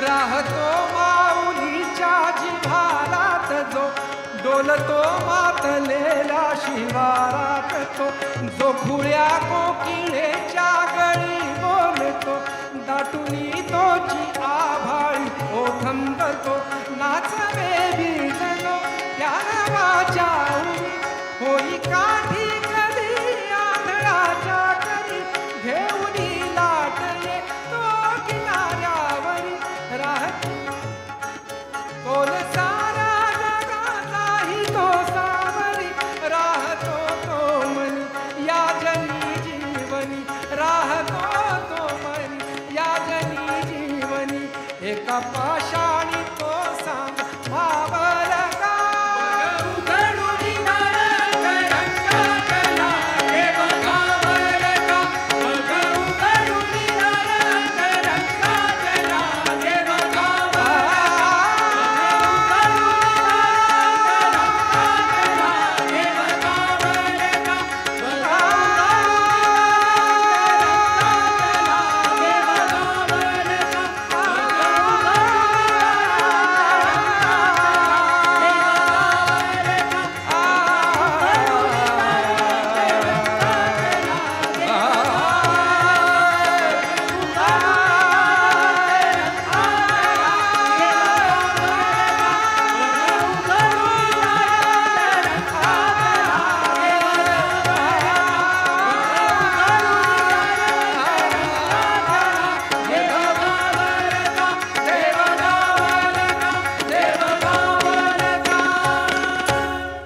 राहतो माऊलीच्या जिव्हारात जो डोलतो मातलेला शिवारात तो जो खुळ्या कोकिळेच्या गळी बोलतो दाटुनी तोची आभाळी ओथंबतो नाचवे बीजनो त्या नावाच्या उरी होई काठी कधी आंधळाच्या कधी घेऊनी लाटले तो किनाऱ्यावरी राहतो कोल सारा जगाचाही तो सावरी राहतो तो मनी या जनी जीवनी राहतो तो मनी या जनी जीवनी एका पाशा